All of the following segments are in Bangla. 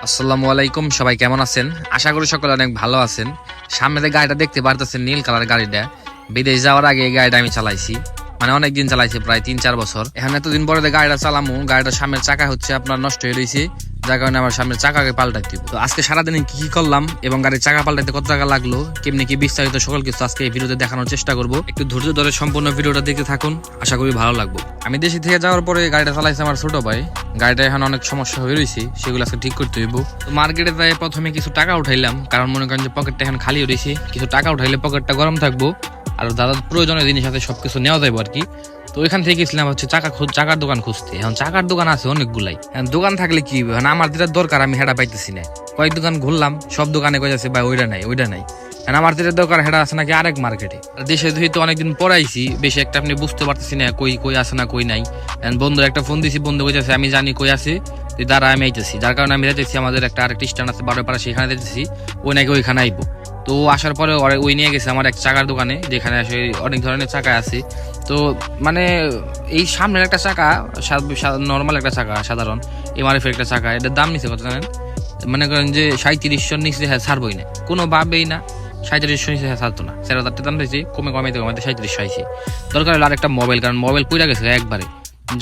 আসসালামু আলাইকুম, সবাই কেমন আছেন? আশা করি সকলে অনেক ভালো আছেন। সামনে যে গাড়িটা দেখতে পারতেছেন, নীল কালার গাড়িটা, বিদেশ যাওয়ার আগে এই গাড়িটা আমি চালাইছি। মানে অনেকদিন চালাইছি, প্রায় 3-4 বছর। এখন এতদিন পরে গাড়িটা চালামু, গাড়িটার সামনের চাকা হচ্ছে আপনার নষ্ট হয়ে রয়েছে, যার কারণে আমার সামনের চাকাকে পাল্টাই দিব। তো আজকে সারাদিনে কি কি করলাম এবং গাড়ির চাকা পাল্টাইতে কত টাকা লাগলো, কেমনি কি বিস্তারিত সকল কিছু আজকে এই ভিডিওতে দেখানোর চেষ্টা করব। একটু ধৈর্য ধরে সম্পূর্ণ ভিডিওটা দেখতে থাকুন, আশা করি ভালো লাগবে। আমি দেশে থেকে যাওয়ার পরে গাড়িটা চালাইছে আমার ছোট ভাই। গাড়িটা এখন অনেক সমস্যা হয়ে রয়েছে, সেগুলো আজকে ঠিক করতে হইব। তো মার্কেটে যাই প্রথমে কিছু টাকা উঠাইলাম, কারণ মনে করেন যে পকেটটা এখন খালি রয়েছে। কিছু টাকা উঠাইলে পকেটটা গরম থাকবো, আর দাদার প্রয়োজনীয় জিনিস আছে সবকিছু নেওয়া যাবো আর কি। তো ওইখান থেকে গেছিলাম হচ্ছে চাকার দোকান খুঁজতে। এখন চাকার দোকান আছে অনেকগুলাই, দোকান থাকলে কি আমার যেটা দরকার আমি হেটা পাইতেছি না। কয়েক দোকান ঘুরলাম, সব দোকানে কয়ে যাচ্ছে ভাই ওইটা নাই ওইটা নাই। আমার যেটা দরকার হেটা আছে নাকি আরেক মার্কেটে। দেশে যেহেতু অনেকদিন পড়াইছি, বেশি একটা আপনি বুঝতে পারতেছি না কই কই আছে না কই নাই। বন্ধুর একটা ফোন দিছি, বন্ধু কইতেছে আমি জানি কই আছে, তুই দাঁড়া আমি আইতেছি। যার কারণে আমি যাইতেছি, আমাদের একটা আরেকটা স্ট্যান্ড আছে বারোপাড়া, সেখানে যাইতেছি। ওই নাকি ওইখানে আইবো। তো আসার পরে ওই নিয়ে গেছে আমার এক চাকার দোকানে, যেখানে আসে অনেক ধরনের চাকা আছে। তো মানে এই সামনের একটা চাকা, নর্মাল একটা চাকা, সাধারণ এমআরএফ একটা চাকা, এটার দাম নিচ্ছে কত জানেন? মনে করেন যে 3700 নিচে হ্যাঁ ছাড়বই না, কোনো ভাবেই না। 3700 নিচে হ্যাঁ ছাড়তো না, 4000 দাম দিয়েছি, কমাইতে 3700 আইছে। দরকার হলো আরেকটা মোবাইল, কারণ মোবাইল পুরা গেছে একবারে।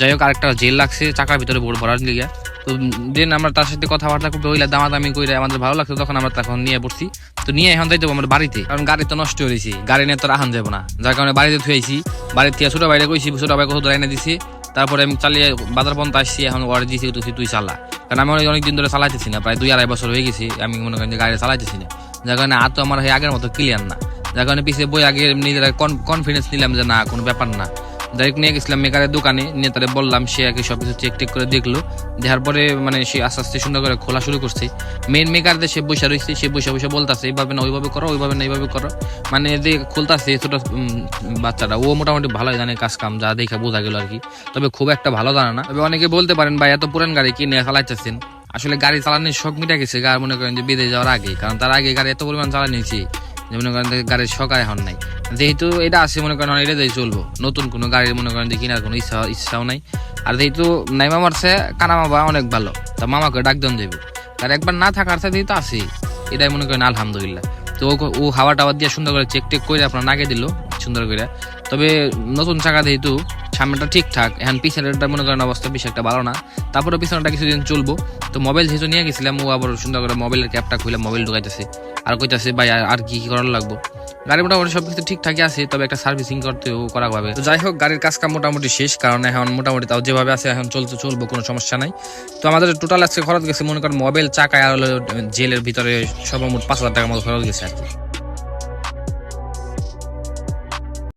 যাই হোক, আরেকটা জেল লাগছে চাকার ভিতরে ভরার লিগে। তো দেন আমরা তার সাথে কথাবার্তা করতে হইলে দামাদামি করে আমাদের ভালো লাগছে, তখন আমরা তখন নিয়ে পড়ছি। তো নিয়ে এখন যাইতে আমার বাড়িতে, কারণ গাড়ি তো নষ্ট হয়েছি, গাড়ি নিয়ে তো আহান যাবো না। যার কারণে বাড়িতে থুয়েছি। বাড়ির থেকে ছোট বাইরে কইছি, ছোট ভাই কত এনে দিছি। তারপরে আমি চালিয়ে বাজার পর্যন্ত আসছি, এখন ওয়ার্ড দিয়েছি তুই চালা। কারণ আমি অনেকদিন ধরে চালাইতেছি না, প্রায় 2-2.5 বছর হয়ে গেছি আমি মনে করেন যে গাড়ি চালাইতেছি না। যার কারণে আর তো আমার আগের মতো ক্লিয়ার না। যার কারণে পিছিয়ে বই আগে নিজেরা কনফিডেন্স নিলাম যে না, কোনো ব্যাপার না। ডাইরেক্ট নিয়ে গেছিলাম মেকারের দোকানে, নিয়ে তারা বললাম, সে আগে সবকিছু চেক করে দেখলো। দেখার পরে মানে সে আস্তে আস্তে সুন্দর করে খোলা শুরু করছে। মেন মেকার সে বসে রয়েছে, সে বসে বলতেছে এইভাবে না ওইভাবে করো, ওইভাবে না এইভাবে করো। মানে যে খুলতেছে ছোট বাচ্চাটা, ও মোটামুটি ভালোই জানে কাজ কাম, যা দেখে বোঝা গেল আর কি। তবে খুব একটা ভালো জানে না। তবে অনেকে বলতে পারেন ভাই এত পুরান গাড়ি কিনে চালাইতেছেন। আসলে গাড়ি চালানোর শখ মিটা গেছে আর মনে করেন যে বিদেশ যাওয়ার আগে, কারণ তার আগে গাড়ি এত পরিমাণ চালানিয়েছি যে মনে করেন গাড়ির শখ আর এখন নাই। যেহেতু এটা আছে মনে করেন এটা দিয়ে চলবো, নতুন কোনো গাড়ির মনে করেন যে কেনার কোনো ইচ্ছাও নাই। আর যেহেতু নাইমা মারছে কানা মামা অনেক ভালো, তা মামাকে ডাক দেন যাবো। তার একবার না থাকার সাথে তো আছে, এটাই মনে করেন আলহামদুলিল্লাহ। তো ও হাওয়া টাওয়া দিয়ে সুন্দর করে চেক টেক করে আপনার নাগে দিল সুন্দর করে। তবে নতুন চাকা যেহেতু সামনেটা ঠিকঠাক, এখন পিছনেরটা মনে করেন অবস্থা বেশি একটা ভালো না। তারপরে পিছনেটা কিছুদিন চলবো। তো মোবাইল যেহেতু নিয়ে গেছিলাম, ও আবার সুন্দর করে মোবাইলের ক্যাপটা খুলে মোবাইল ঢুকাইতেছে, আর কইতাছে ভাই আর কি কি করার লাগবো। গাড়ি মোটামুটি সবকিছু ঠিকঠাকই আছে, তবে একটা সার্ভিসিং করতেও করা হবে। তো যাই হোক, গাড়ির কাজ কাম মোটামুটি শেষ, কারণ এখন মোটামুটি তাও যেভাবে আছে এখন চলবো, কোনো সমস্যা নাই। তো আমাদের টোটাল আজকে খরচ গেছে মনে করেন মোবাইল, চাকা আর হলো জেলের ভিতরে সর্বমোট 5000 টাকার মতো খরচ গেছে আর কি।